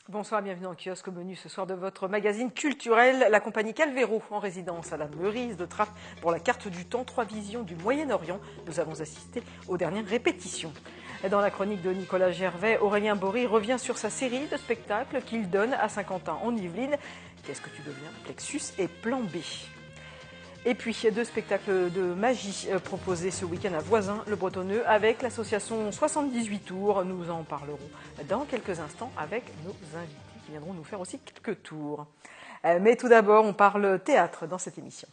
Bonsoir, bienvenue en kiosque. Au menu ce soir de votre magazine culturel, la compagnie Calvero en résidence à la Meurice de Trappes pour la carte du temps, 3 visions du Moyen-Orient. Nous avons assisté aux dernières répétitions. Dans la chronique de Nicolas Gervais, Aurélien Bory revient sur sa série de spectacles qu'il donne à Saint-Quentin en Yvelines. Qu'est-ce que tu deviens? Plexus et Plan B. Et puis, 2 spectacles de magie proposés ce week-end à Voisins-le-Bretonneux avec l'association 78 Tours. Nous en parlerons dans quelques instants avec nos invités qui viendront nous faire aussi quelques tours. Mais tout d'abord, on parle théâtre dans cette émission.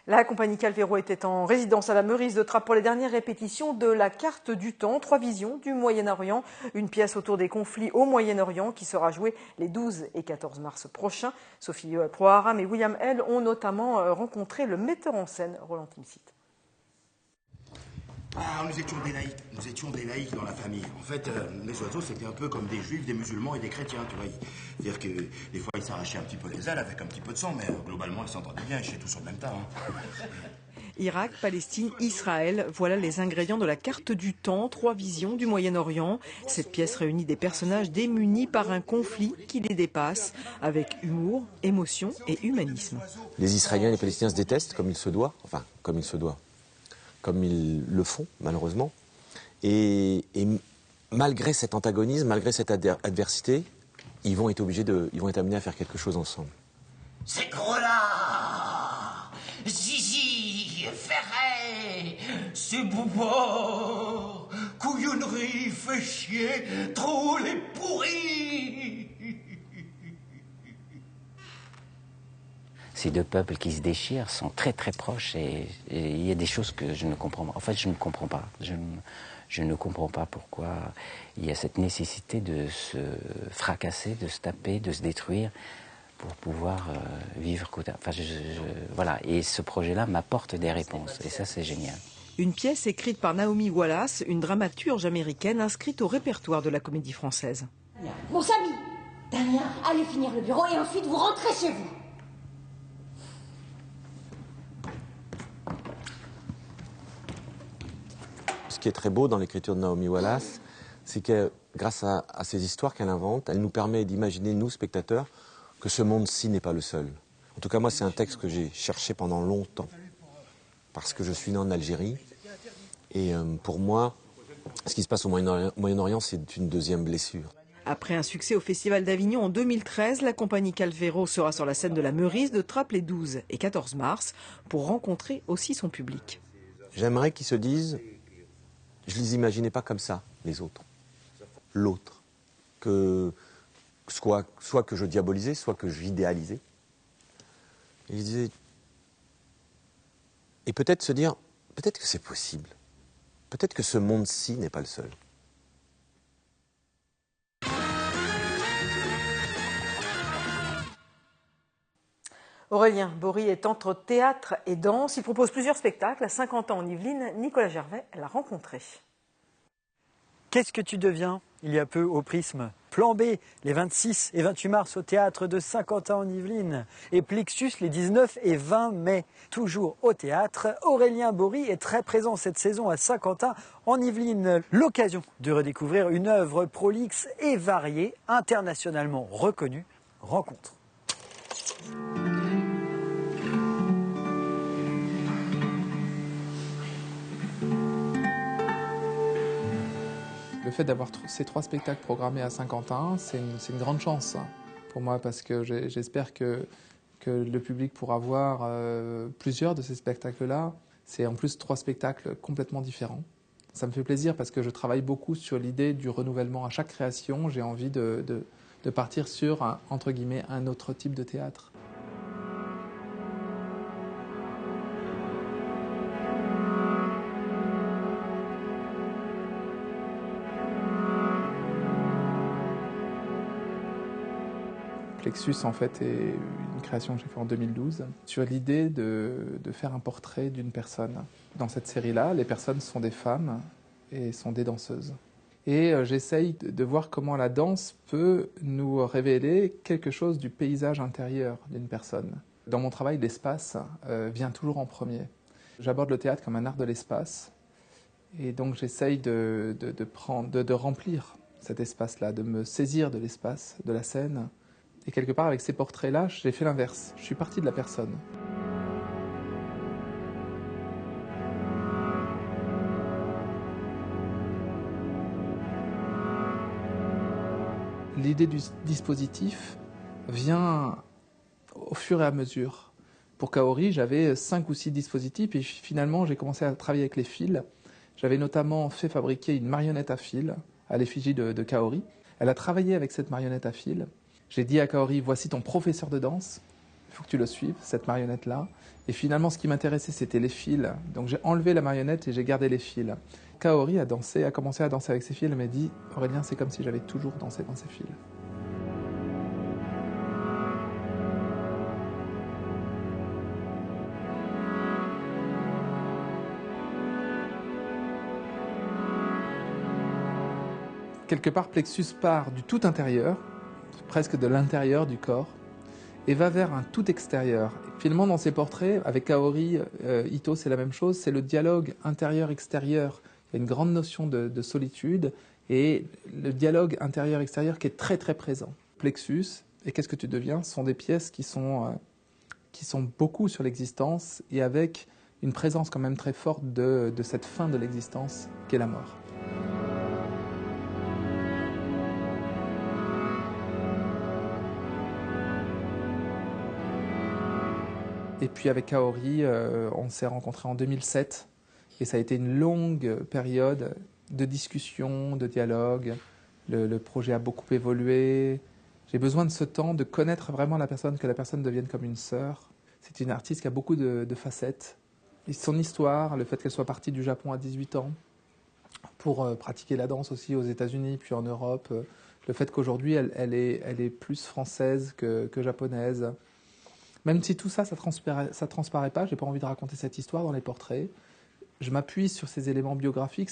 La compagnie Calvero était en résidence à la Meurice de Trappes pour les dernières répétitions de la carte du temps, 3 visions du Moyen-Orient, une pièce autour des conflits au Moyen-Orient qui sera jouée les 12 et 14 mars prochains. Sophie Proharam et William L. ont notamment rencontré le metteur en scène Roland Timsit. Ah, nous étions des laïcs dans la famille. En fait, les oiseaux, c'était un peu comme des juifs, des musulmans et des chrétiens, tu vois. C'est-à-dire que des fois, ils s'arrachaient un petit peu les ailes avec un petit peu de sang, mais globalement, ils s'entendaient bien, ils étaient tous sur le même tas. Hein. Irak, Palestine, Israël, voilà les ingrédients de la carte du temps, 3 visions du Moyen-Orient. Cette pièce réunit des personnages démunis par un conflit qui les dépasse, avec humour, émotion et humanisme. Les Israéliens et les Palestiniens se détestent comme il se doit, comme ils le font, malheureusement. Et malgré cet antagonisme, malgré cette adversité, ils vont être amenés à faire quelque chose ensemble. C'est gros-là, zizi, ferré, c'est boubou, couillonnerie, fait chier, trop les pourris. Ces deux peuples qui se déchirent sont très très proches et il y a des choses que je ne comprends pas. En fait, je ne comprends pas. Je ne comprends pas pourquoi il y a cette nécessité de se fracasser, de se taper, de se détruire pour pouvoir vivre côté. Enfin, voilà. Et ce projet-là m'apporte des réponses et ça, c'est génial. Une pièce écrite par Naomi Wallace, une dramaturge américaine inscrite au répertoire de la Comédie Française. Mon Samy, Damien, allez finir le bureau et ensuite vous rentrez chez vous. Ce qui est très beau dans l'écriture de Naomi Wallace, c'est que grâce à ces histoires qu'elle invente, elle nous permet d'imaginer, nous, spectateurs, que ce monde-ci n'est pas le seul. En tout cas, moi, c'est un texte que j'ai cherché pendant longtemps, parce que je suis né en Algérie. Et pour moi, ce qui se passe au Moyen-Orient, c'est une deuxième blessure. Après un succès au Festival d'Avignon en 2013, la compagnie Calvero sera sur la scène de la Meurice de Trappes les 12 et 14 mars pour rencontrer aussi son public. J'aimerais qu'ils se disent... Je ne les imaginais pas comme ça, les autres. L'autre. Soit que je diabolisais, soit que j'idéalisais. Et je disais... Et peut-être se dire, peut-être que c'est possible. Peut-être que ce monde-ci n'est pas le seul. Aurélien Bory est entre théâtre et danse. Il propose plusieurs spectacles. À 50 ans en Yvelines, Nicolas Gervais l'a rencontré. Qu'est-ce que tu deviens? Il y a peu au Prisme. Plan B, les 26 et 28 mars au théâtre de Saint-Quentin en Yvelines. Et Plexus les 19 et 20 mai. Toujours au théâtre, Aurélien Bory est très présent cette saison à Saint-Quentin en Yvelines. L'occasion de redécouvrir une œuvre prolixe et variée, internationalement reconnue. Rencontre. Le fait d'avoir ces 3 spectacles programmés à Saint-Quentin, c'est une grande chance pour moi parce que j'espère que le public pourra voir plusieurs de ces spectacles-là. C'est en plus 3 spectacles complètement différents. Ça me fait plaisir parce que je travaille beaucoup sur l'idée du renouvellement. À chaque création, j'ai envie de partir sur, entre guillemets, un autre type de théâtre. Plexus, en fait, est une création que j'ai faite en 2012 sur l'idée de faire un portrait d'une personne. Dans cette série-là, les personnes sont des femmes et sont des danseuses. Et j'essaye de voir comment la danse peut nous révéler quelque chose du paysage intérieur d'une personne. Dans mon travail, l'espace vient toujours en premier. J'aborde le théâtre comme un art de l'espace. Et donc j'essaye de remplir cet espace-là, de me saisir de l'espace, de la scène. Et quelque part, avec ces portraits-là, j'ai fait l'inverse. Je suis parti de la personne. L'idée du dispositif vient au fur et à mesure. Pour Kaori, j'avais 5 ou 6 dispositifs et finalement, j'ai commencé à travailler avec les fils. J'avais notamment fait fabriquer une marionnette à fil à l'effigie de Kaori. Elle a travaillé avec cette marionnette à fil. J'ai dit à Kaori, voici ton professeur de danse, il faut que tu le suives, cette marionnette-là. Et finalement, ce qui m'intéressait, c'était les fils. Donc j'ai enlevé la marionnette et j'ai gardé les fils. Kaori a commencé à danser avec ses fils. Elle m'a dit, Aurélien, c'est comme si j'avais toujours dansé dans ces fils. Quelque part, Plexus part du tout intérieur, presque de l'intérieur du corps, et va vers un tout extérieur. Finalement, dans ces portraits, avec Kaori, Ito, c'est la même chose, c'est le dialogue intérieur-extérieur. Il y a une grande notion de solitude, et le dialogue intérieur-extérieur qui est très très présent. Plexus et Qu'est-ce que tu deviens sont des pièces qui sont beaucoup sur l'existence, et avec une présence quand même très forte de cette fin de l'existence qu'est la mort. Et puis avec Kaori, on s'est rencontrés en 2007 et ça a été une longue période de discussion, de dialogue. Le projet a beaucoup évolué. J'ai besoin de ce temps de connaître vraiment la personne, que la personne devienne comme une sœur. C'est une artiste qui a beaucoup de facettes. Et son histoire, le fait qu'elle soit partie du Japon à 18 ans pour pratiquer la danse aussi aux États-Unis puis en Europe, le fait qu'aujourd'hui elle est plus française que japonaise. Même si tout ça, ça transparaît pas, j'ai pas envie de raconter cette histoire dans les portraits. Je m'appuie sur ces éléments biographiques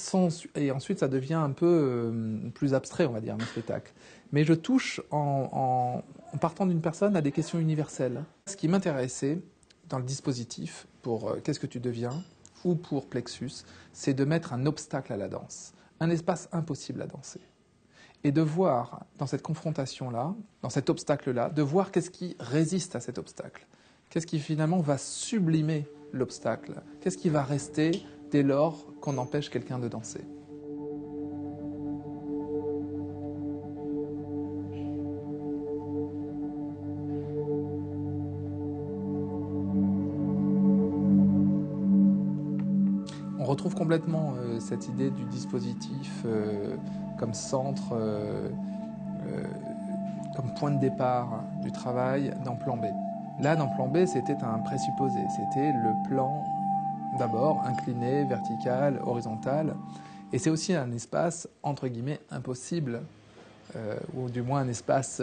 et ensuite ça devient un peu plus abstrait, on va dire, mon spectacle. Mais je touche en partant d'une personne à des questions universelles. Ce qui m'intéressait dans le dispositif pour Qu'est-ce que tu deviens ou pour Plexus, c'est de mettre un obstacle à la danse, un espace impossible à danser. Et de voir dans cette confrontation-là, dans cet obstacle-là, de voir qu'est-ce qui résiste à cet obstacle. Qu'est-ce qui finalement va sublimer l'obstacle. Qu'est-ce qui va rester dès lors qu'on empêche quelqu'un de danser. On retrouve complètement cette idée du dispositif comme centre, comme point de départ du travail dans Plan B. Là, dans Plan B, c'était un présupposé. C'était le plan, d'abord, incliné, vertical, horizontal. Et c'est aussi un espace, entre guillemets, impossible, ou du moins un espace,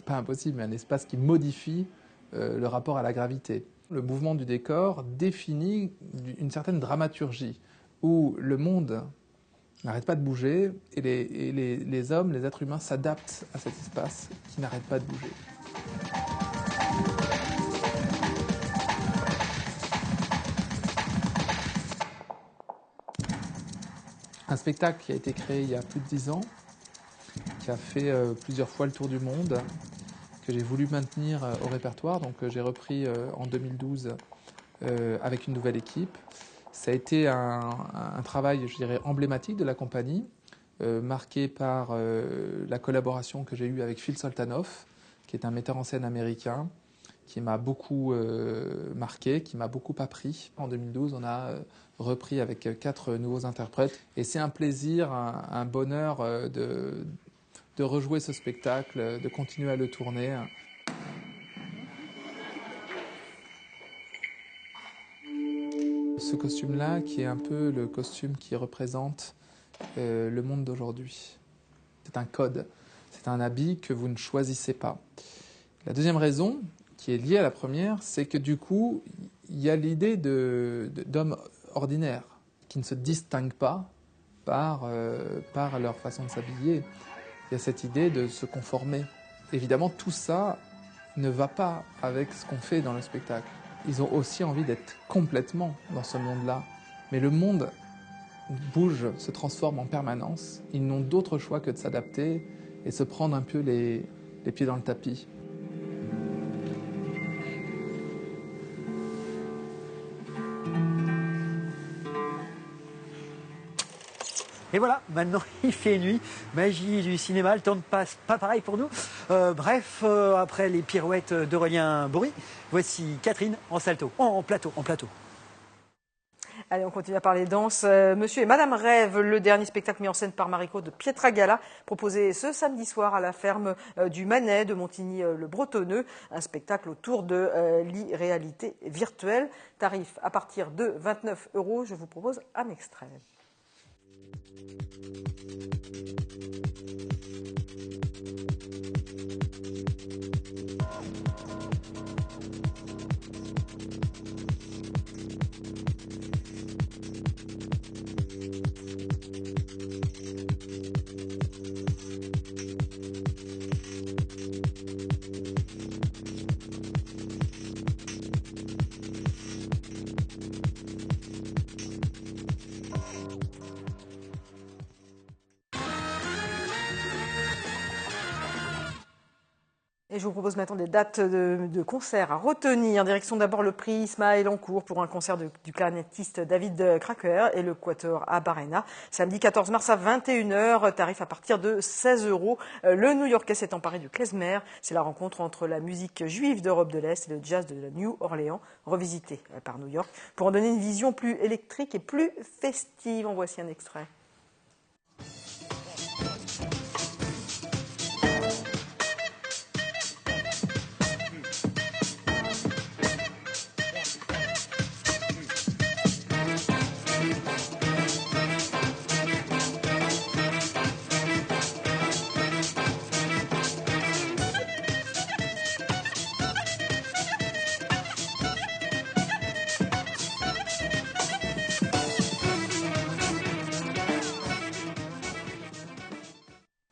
pas impossible, mais un espace qui modifie le rapport à la gravité. Le mouvement du décor définit une certaine dramaturgie, où le monde n'arrête pas de bouger, et les hommes, les êtres humains s'adaptent à cet espace qui n'arrête pas de bouger. Un spectacle qui a été créé il y a plus de 10 ans, qui a fait plusieurs fois le tour du monde, que j'ai voulu maintenir au répertoire, donc j'ai repris en 2012 avec une nouvelle équipe. Ça a été un travail, je dirais, emblématique de la compagnie, marqué par la collaboration que j'ai eue avec Phil Soltanoff, qui est un metteur en scène américain, qui m'a beaucoup marqué, qui m'a beaucoup appris. En 2012, on a repris avec 4 nouveaux interprètes. Et c'est un plaisir, un bonheur de rejouer ce spectacle, de continuer à le tourner. Ce costume-là, qui est un peu le costume qui représente le monde d'aujourd'hui. C'est un code, c'est un habit que vous ne choisissez pas. La deuxième raison, qui est liée à la première, c'est que du coup, il y a l'idée d'hommes ordinaires qui ne se distinguent pas par leur façon de s'habiller. Il y a cette idée de se conformer. Évidemment, tout ça ne va pas avec ce qu'on fait dans le spectacle. Ils ont aussi envie d'être complètement dans ce monde-là. Mais le monde bouge, se transforme en permanence. Ils n'ont d'autre choix que de s'adapter et se prendre un peu les pieds dans le tapis. Et voilà, maintenant il fait nuit, magie du cinéma, le temps ne passe pas pareil pour nous. Après les pirouettes d'Aurélien Bourri, voici Catherine en salto, en plateau. Allez, on continue à parler danse. Monsieur et Madame Rêve, le dernier spectacle mis en scène par Mariko de Pietragala, proposé ce samedi soir à la ferme du Manet de Montigny-le-Bretonneux. Un spectacle autour de l'irréalité virtuelle. Tarif à partir de 29 €. Je vous propose un extrait. Et je vous propose maintenant des dates de concerts à retenir. En direction d'abord le prix Ismaël en cours pour un concert du clarinettiste David Cracker et le Quatuor à Barena. Samedi 14 mars à 21 h, tarif à partir de 16 €. Le New-Yorkais s'est emparé du klezmer. C'est la rencontre entre la musique juive d'Europe de l'Est et le jazz de la New Orleans, revisité par New York, pour en donner une vision plus électrique et plus festive. En voici un extrait.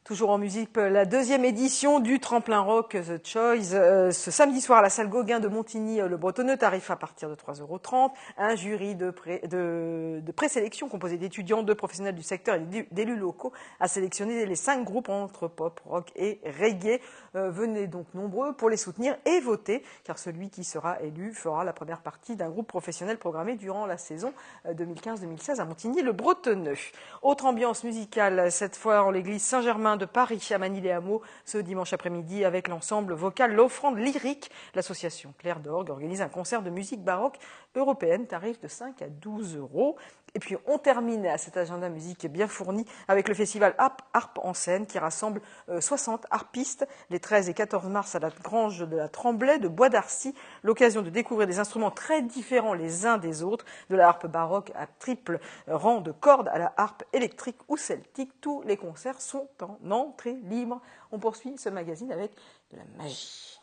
Toujours en musique, la deuxième édition du Tremplin Rock The Choice, ce samedi soir à la salle Gauguin de Montigny-le-Bretonneux, tarif à partir de 3,30 €. Un jury de présélection composé d'étudiants, de professionnels du secteur et d'élus locaux a sélectionné les 5 groupes entre pop, rock et reggae. Venez donc nombreux pour les soutenir et voter, car celui qui sera élu fera la première partie d'un groupe professionnel programmé durant la saison 2015-2016 à Montigny-le-Bretonneux. Autre ambiance musicale, cette fois en l'église Saint-Germain de Paris, à Manille-les-Hameaux, ce dimanche après-midi, avec l'ensemble vocal L'Offrande Lyrique. L'association Claire d'Orgue organise un concert de musique baroque européenne, tarif de 5 à 12 €. Et puis on termine à cet agenda musique bien fourni avec le festival Harpe en scène qui rassemble 60 harpistes les 13 et 14 mars à la Grange de la Tremblay de Bois d'Arcy. L'occasion de découvrir des instruments très différents les uns des autres, de la harpe baroque à triple rang de cordes à la harpe électrique ou celtique. Tous les concerts sont en entrée libre. On poursuit ce magazine avec de la magie.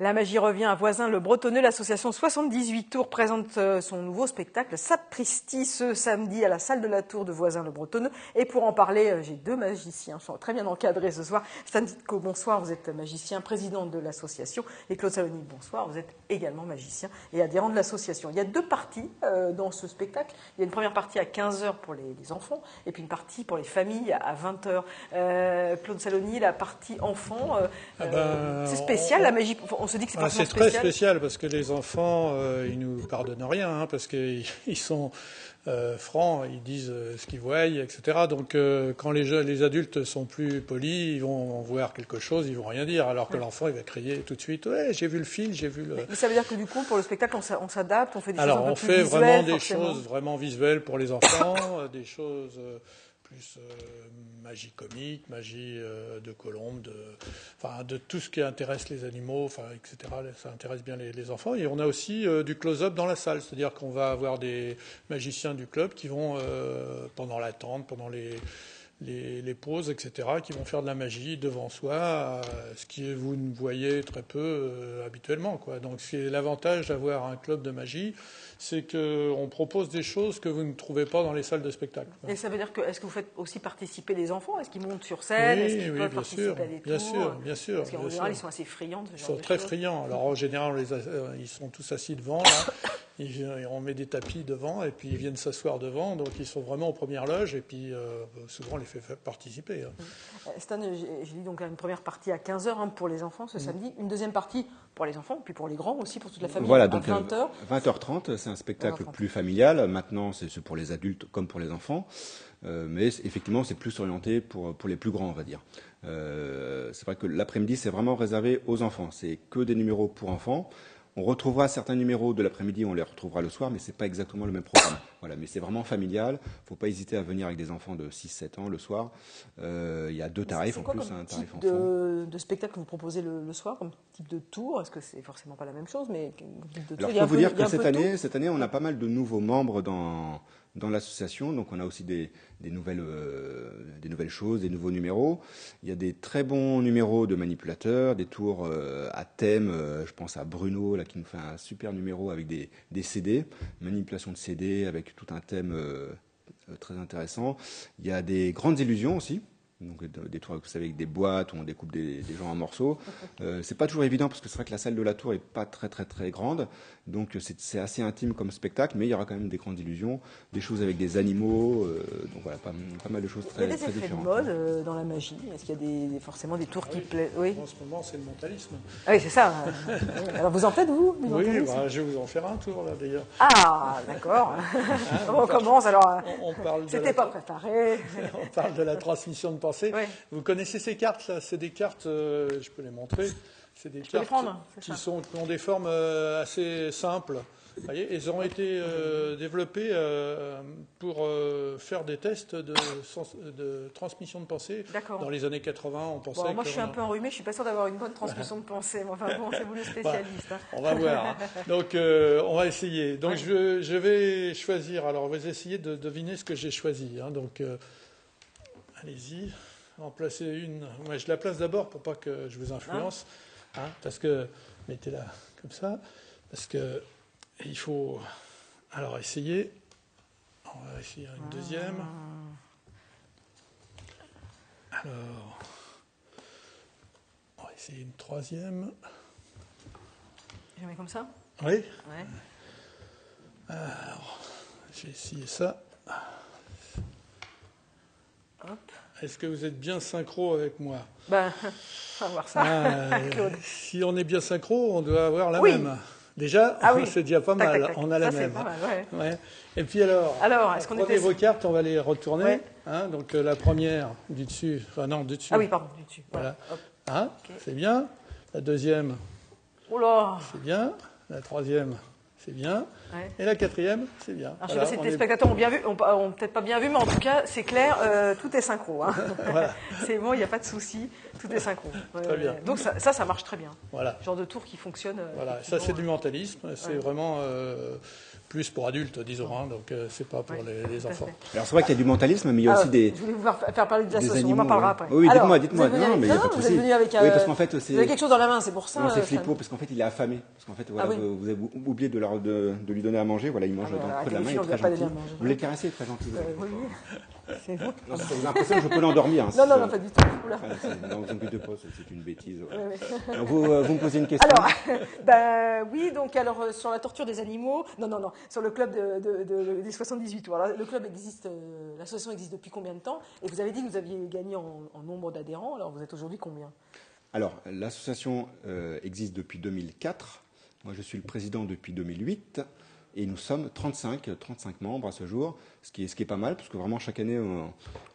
La magie revient à Voisins-le-Bretonneux. L'association 78 Tours présente son nouveau spectacle Sapristi ce samedi à la salle de la Tour de Voisins-le-Bretonneux. Et pour en parler, j'ai 2 magiciens. Ils sont très bien encadrés ce soir. Stan Ditko, bonsoir, vous êtes magicien, président de l'association. Et Claude Saloni, bonsoir, vous êtes également magicien et adhérent de l'association. Il y a 2 parties dans ce spectacle. Il y a une première partie à 15 h pour les enfants et puis une partie pour les familles à 20 h. Claude Saloni, la partie enfant, c'est spécial, la magie. On se dit que c'est c'est très spécial parce que les enfants, ils nous pardonnent rien, parce qu'ils sont francs, ils disent ce qu'ils voient, etc. Donc quand les adultes sont plus polis, ils vont voir quelque chose, ils vont rien dire, alors que l'enfant, il va crier tout de suite, ouais, j'ai vu le film, j'ai vu le... Mais ça veut dire que du coup, pour le spectacle, on s'adapte, on fait des choses un peu plus visuelles. Alors on fait vraiment des choses vraiment visuelles pour les enfants, des choses... plus magie comique, magie de colombe, de tout ce qui intéresse les animaux, etc. Ça intéresse bien les enfants. Et on a aussi du close-up dans la salle, c'est-à-dire qu'on va avoir des magiciens du club qui vont, pendant l'attente, pendant les poses, etc., qui vont faire de la magie devant soi, ce que vous ne voyez très peu habituellement, quoi. Donc c'est l'avantage d'avoir un club de magie, c'est qu'on propose des choses que vous ne trouvez pas dans les salles de spectacle, quoi. Et ça veut dire que, est-ce que vous faites aussi participer les enfants? Est-ce qu'ils montent sur scène? Est-ce qu'ils peuvent participer à des tours? Bien sûr. Parce qu'en général, ils sont assez friands de ce genre de choses. Ils sont très friands. Alors en général, ils sont tous assis devant, là. On met des tapis devant et puis ils viennent s'asseoir devant, donc ils sont vraiment aux premières loges et puis souvent on les fait participer. Stan, j'ai dit donc une première partie à 15h pour les enfants ce samedi, une deuxième partie pour les enfants, puis pour les grands aussi, pour toute la famille, voilà, à donc 20h. 20h30, c'est un spectacle plus familial. Maintenant, c'est pour les adultes comme pour les enfants. Mais effectivement, c'est plus orienté pour les plus grands, on va dire. C'est vrai que l'après-midi, c'est vraiment réservé aux enfants. C'est que des numéros pour enfants. On retrouvera certains numéros de l'après-midi, on les retrouvera le soir, mais c'est pas exactement le même programme. Voilà, mais c'est vraiment familial. Faut pas hésiter à venir avec des enfants de 6-7 ans le soir. Il y a deux tarifs en plus, un tarif enfant. De spectacle que vous proposez le soir, comme type de tour? Est-ce que c'est forcément pas la même chose, mais type de tour? Alors, je peux vous dire que cette année, on a pas mal de nouveaux membres dans l'association, donc on a aussi des nouvelles choses, des nouveaux numéros. Il y a des très bons numéros de manipulateurs, des tours à thème. Je pense à Bruno là qui nous fait un super numéro avec des CD, manipulation de CD avec tout un thème très intéressant. Il y a des grandes illusions aussi. Donc des tours, vous savez, avec des boîtes où on découpe des gens en morceaux. C'est pas toujours évident parce que c'est vrai que la salle de la tour est pas très très très grande, donc c'est assez intime comme spectacle, mais il y aura quand même des grandes illusions, des choses avec des animaux, donc voilà, pas mal de choses très différentes. Il y a des effets de mode dans la magie. Est-ce qu'il y a forcément des tours qui plaisent? Oui. En ce moment, c'est le mentalisme. Ah oui, c'est ça. Alors vous en faites vous? Oui, je vais vous en faire un tour là d'ailleurs. Ah, d'accord. On commence alors. C'était pas préparé. On parle de la transmission de pensée. Ouais. Vous connaissez ces cartes là? C'est des cartes, je peux les montrer. C'est des cartes qui ont des formes assez simples. Vous voyez, elles ont été développées pour faire des tests de transmission de pensée. Dans les années 80, on pensait. Bon, moi, je suis un peu enrhumée, je suis pas sûre d'avoir une bonne transmission de pensée. Mais enfin bon, c'est vous le spécialiste. On va voir. Donc, on va essayer. Donc, je vais choisir. Alors, on va essayer de deviner ce que j'ai choisi. Donc, allez-y. En placer une. Moi, je la place d'abord pour pas que je vous influence. Parce que mettez-la comme ça. Parce que il faut alors essayer. On va essayer une deuxième. Alors, on va essayer une troisième. Je mets comme ça? Oui. Ouais. Alors, j'ai essayé ça. Hop. Est-ce que vous êtes bien synchro avec moi? Ben, on va voir ça, Claude. Si on est bien synchro, on doit avoir la même. Déjà, c'est déjà pas mal. Tac. On a la même. Pas mal, ouais. Et puis alors est-ce qu'on prenez vos cartes, on va les retourner. Donc la première du dessus. Enfin non, du dessus. Ah oui, pardon, du dessus. Voilà. Okay. C'est bien. La deuxième. C'est bien. La troisième. C'est bien. Ouais. Et la quatrième, c'est bien. Alors, je ne sais pas si les spectateurs ont bien vu, ont peut-être pas bien vu, mais en tout cas, c'est clair, tout est synchro. Voilà. C'est bon, il n'y a pas de souci, tout est synchro. Très bien. Donc ça marche très bien. Voilà. Genre de tour qui fonctionne. Voilà, ça c'est du mentalisme, c'est vraiment plus pour adultes, disons, donc c'est pas pour les enfants. Alors c'est vrai qu'il y a du mentalisme, mais il y a aussi des. Je voulais vous faire parler de l'association, on en parlera après. Oui, dites-moi. Non, mais il n'y a pas de souci. Vous êtes venu avec. Oui, parce qu'en fait, vous avez quelque chose dans la main, c'est pour ça. Non, c'est Flippo, parce qu'en fait, il est affamé. Parce qu'en fait, voilà, vous avez oublié de lui donner à manger. Voilà, il mange dans le creux de la main, il est très gentil. Vous les caressez, très gentil. Oui. C'est vous. Non, ça vous impressionne, je peux l'endormir. Non, pas du tout. Non, vous inquiétez pas, c'est une bêtise. Vous me posez une question. Alors, oui, donc sur la torture des animaux, non, sur le club des 78 tours. Alors, le club existe, l'association existe depuis combien de temps? Et vous avez dit que vous aviez gagné en nombre d'adhérents. Alors, vous êtes aujourd'hui combien? Alors, l'association existe depuis 2004. Moi, je suis le président depuis 2008. Et nous sommes 35 membres à ce jour, ce qui est pas mal, parce que vraiment chaque année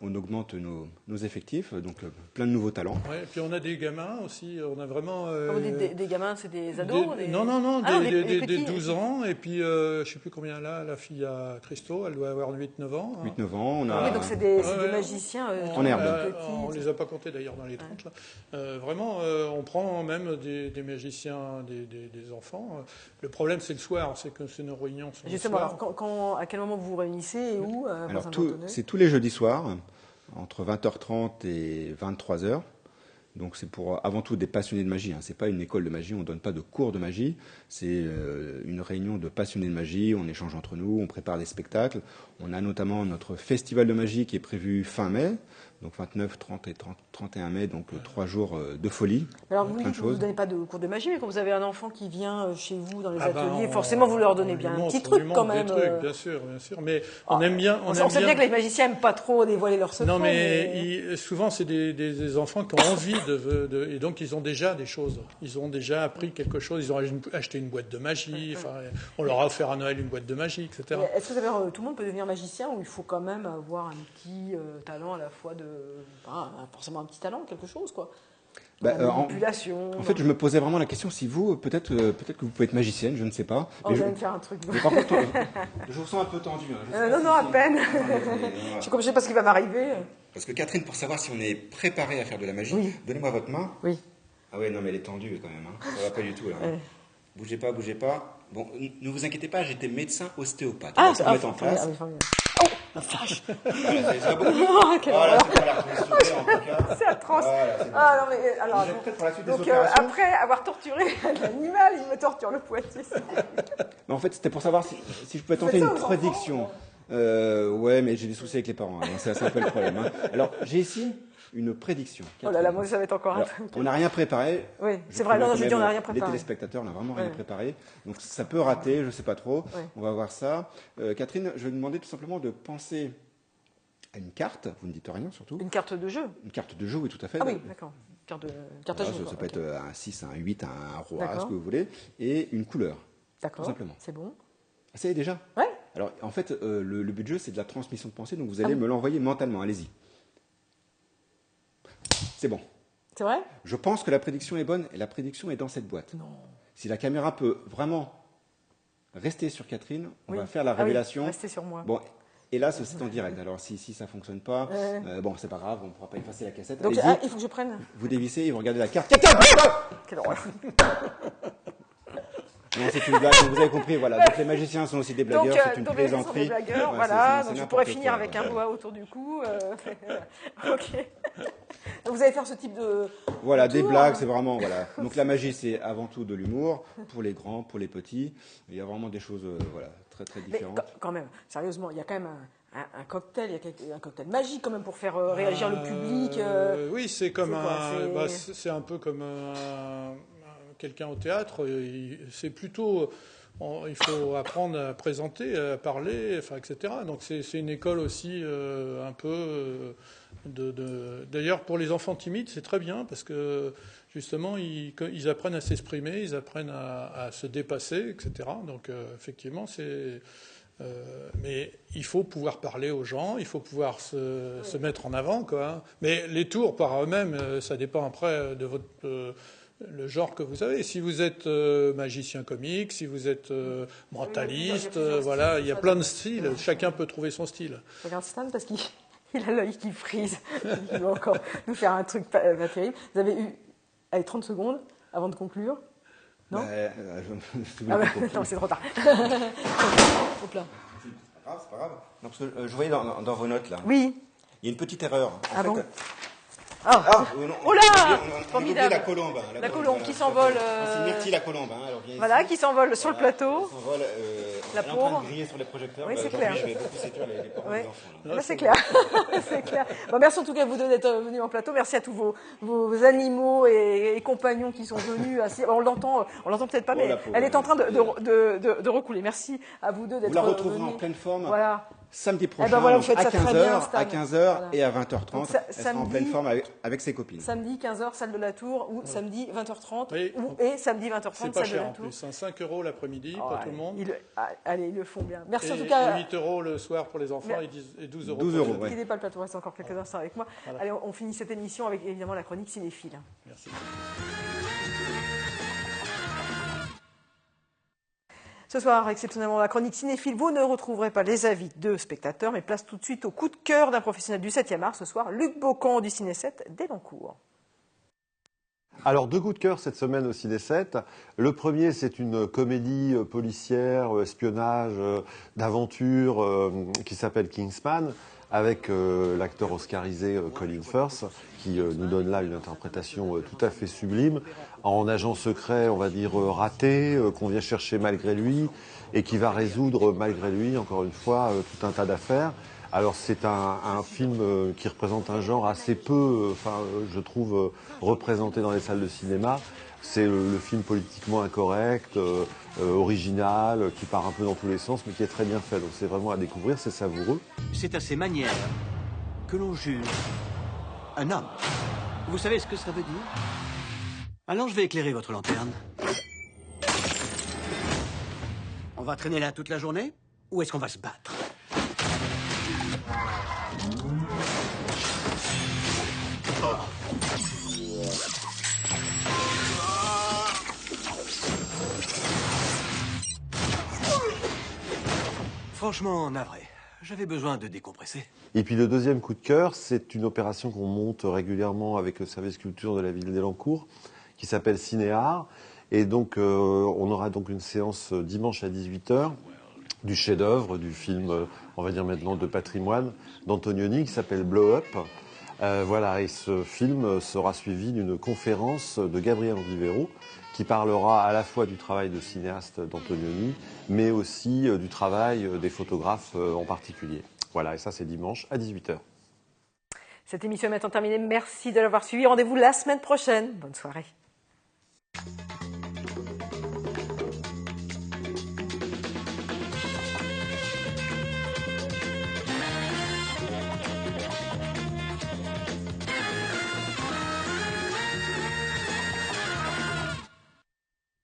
on augmente nos effectifs, donc plein de nouveaux talents. Ouais, et puis on a des gamins aussi, on a vraiment... Des gamins, c'est des ados Non, des 12 ans, et puis je ne sais plus combien là, la fille à Christo, elle doit avoir 8-9 ans. 8-9 ans, on a... Oui, donc c'est des magiciens en herbe. On ne les a pas comptés d'ailleurs dans les 30 là. Vraiment, on prend même des magiciens, des enfants. Le problème c'est le soir, c'est que c'est nos réunions sont justement, alors à quel moment vous vous réunissez et où? Alors c'est tous les jeudis soirs. entre 20h30 et 23h. Donc c'est pour avant tout des passionnés de magie. Hein. C'est pas une école de magie, on donne pas de cours de magie. C'est une réunion de passionnés de magie. On échange entre nous, on prépare des spectacles. On a notamment notre festival de magie qui est prévu fin mai, donc 29, 30 et 31 mai, donc 3 jours de folie. Alors vous ne donnez pas de cours de magie, mais quand vous avez un enfant qui vient chez vous dans les ateliers, forcément vous leur donnez bien un petit truc quand même. Des trucs, bien sûr. Mais on aime bien. On sait bien que les magiciens n'aiment pas trop dévoiler leurs secrets. Non, mais souvent c'est des enfants qui ont envie et donc ils ont déjà des choses. Ils ont déjà appris quelque chose. Ils ont acheté une boîte de magie. Enfin, on leur a offert à Noël une boîte de magie, etc. Est-ce que tout le monde peut devenir magicien ou il faut quand même avoir un petit talent à la fois forcément un petit talent, quelque chose quoi. Manipulation. En fait, je me posais vraiment la question si vous, peut-être que vous pouvez être magicienne, je ne sais pas. Vous allez me faire un truc. Mais par contre, je vous sens un peu tendu. Hein. Non, à peine. Je sais pas ce qui va m'arriver. Parce que Catherine, pour savoir si on est préparé à faire de la magie, donnez-moi votre main. Oui. Ah ouais, non, mais elle est tendue quand même. Hein. Ça va pas du tout là. Bougez pas, bougez pas. Bon, ne vous inquiétez pas, j'étais médecin ostéopathe. On va se mettre en place. Oh, la vache. Voilà, c'est bon. Voilà, c'est pas la sourire, en tout cas. C'est atroce. Voilà, c'est bon. Ah non, mais alors. Pour la suite Donc, des opérations. après avoir torturé l'animal, il me torture le poignet. Mais en fait, c'était pour savoir si je pouvais tenter une prédiction. Ouais, mais j'ai des soucis avec les parents. Hein. C'est un peu le problème. Hein. Alors, j'ai ici une prédiction. Oh là là, moi, ça va être encore un truc. On n'a rien préparé. Oui, c'est vrai, non, je dis on n'a rien préparé. Les téléspectateurs n'ont vraiment rien préparé. Donc, ça peut rater, je ne sais pas trop. Ouais. On va voir ça. Catherine, je vais vous demander tout simplement de penser à une carte. Vous ne dites rien, surtout. Une carte de jeu. Une carte de jeu, oui, tout à fait. Ah oui, d'accord. Carte à jeu. Ça peut être un 6, un 8, un roi, ce que vous voulez. Et une couleur. D'accord. Tout simplement. C'est bon. Ça y est déjà? Ouais. Alors, en fait, le but de jeu, c'est de la transmission de pensée. Donc, vous allez me l'envoyer mentalement. Allez-y. C'est bon. C'est vrai? Je pense que la prédiction est bonne et la prédiction est dans cette boîte. Non. Si la caméra peut vraiment rester sur Catherine, on va faire la révélation. Oui, rester sur moi. Bon, hélas, c'est en direct. Alors, si ça ne fonctionne pas, bon, c'est pas grave, on ne pourra pas effacer la cassette. Donc, il faut que je prenne. Vous dévissez et vous regardez la carte. Quelle horreur. Non, c'est une blague, vous avez compris, voilà. Donc les magiciens sont aussi des blagueurs, c'est une plaisanterie. Des blagueurs, ouais, voilà. C'est donc je pourrais finir avec un doigt autour du cou. Ok. Donc vous allez faire ce type de. Voilà, des blagues, c'est vraiment, voilà. Donc la magie, c'est avant tout de l'humour, pour les grands, pour les petits. Il y a vraiment des choses, voilà, très très différentes. Mais quand même, sérieusement, il y a quand même un cocktail, il y a un cocktail magique quand même pour faire réagir le public. Oui, c'est comme c'est un peu comme quelqu'un au théâtre. C'est plutôt, il faut apprendre à présenter, à parler, enfin, etc. Donc c'est une école aussi un peu D'ailleurs, pour les enfants timides, c'est très bien parce que justement, ils apprennent à s'exprimer, ils apprennent à se dépasser, etc. Donc effectivement, c'est mais il faut pouvoir parler aux gens, il faut pouvoir se mettre en avant, quoi. Mais les tours par eux-mêmes, ça dépend après de votre le genre que vous avez. Si vous êtes magicien comique, si vous êtes mentaliste, voilà, il y a plein de styles. Chacun peut trouver son style. Je regarde Stan parce qu'il a l'œil qui frise. Il va encore nous faire un truc pas terrible. Vous avez eu 30 secondes avant de conclure. Non, non, c'est trop tard. Hop là. C'est pas grave. Non, parce que je voyais dans vos notes là. Oui. Il y a une petite erreur. En fait, bon. Oh là, formidable. La colombe. La colombe qui s'envole. C'est Myrtille la colombe. Alors, voilà, ici. qui s'envole sur le plateau. S'envole, la elle est en train pauvre. de griller sur les projecteurs. Oui, c'est clair. Je vais beaucoup séduire les parents des enfants. Là, c'est clair. C'est clair. Bon, merci en tout cas à vous deux d'être venus en plateau. Merci à tous vos animaux et compagnons qui sont venus. On l'entend peut-être pas, mais elle est en train de recouler. Merci à vous deux d'être venus. Vous la retrouverez en pleine forme. Voilà. Samedi prochain, voilà, vous faites à ça 15h, très bien, voilà. Et à 20h30, donc, elle sera en pleine forme avec ses copines. Samedi 15h, salle de la Tour, ou samedi 20h30, oui. et samedi 20h30, salle de la Tour. C'est pas cher en plus, 5 € l'après-midi pour tout le monde. Allez, ils le font bien. Merci en tout cas. Et 8 € le soir pour les enfants et 12 € 12 €. Ne quittez pas le plateau, restez encore quelques instants avec moi. Voilà. Allez, on finit cette émission avec évidemment la chronique cinéphile. Merci. Ce soir, exceptionnellement, la chronique cinéphile, vous ne retrouverez pas les avis de spectateurs, mais place tout de suite au coup de cœur d'un professionnel du 7e art. Ce soir, Luc Beaucamp du Ciné 7 d'Elancourt. Alors, 2 coups de cœur cette semaine au Ciné 7. Le premier, c'est une comédie policière, espionnage, d'aventure qui s'appelle Kingsman, avec l'acteur oscarisé Colin Firth, qui nous donne là une interprétation tout à fait sublime, en agent secret, on va dire, raté, qu'on vient chercher malgré lui, et qui va résoudre malgré lui, encore une fois, tout un tas d'affaires. Alors c'est un film qui représente un genre assez peu, je trouve, représenté dans les salles de cinéma. C'est le film politiquement incorrect, original, qui part un peu dans tous les sens, mais qui est très bien fait. Donc c'est vraiment à découvrir, c'est savoureux. C'est à ces manières que l'on juge un homme. Vous savez ce que ça veut dire? Alors je vais éclairer votre lanterne. On va traîner là toute la journée? Ou est-ce qu'on va se battre? Franchement, navré. J'avais besoin de décompresser. Et puis le deuxième coup de cœur, c'est une opération qu'on monte régulièrement avec le service culture de la ville d'Elancourt, qui s'appelle Cinéart. Et donc on aura donc une séance dimanche à 18h du chef-d'œuvre du film, on va dire maintenant de patrimoine, d'Antonioni, qui s'appelle Blow Up. Voilà, et ce film sera suivi d'une conférence de Gabriel Andivero, qui parlera à la fois du travail de cinéaste d'Antonioni, mais aussi du travail des photographes en particulier. Voilà, et ça c'est dimanche à 18h. Cette émission est maintenant terminée. Merci de l'avoir suivi. Rendez-vous la semaine prochaine. Bonne soirée.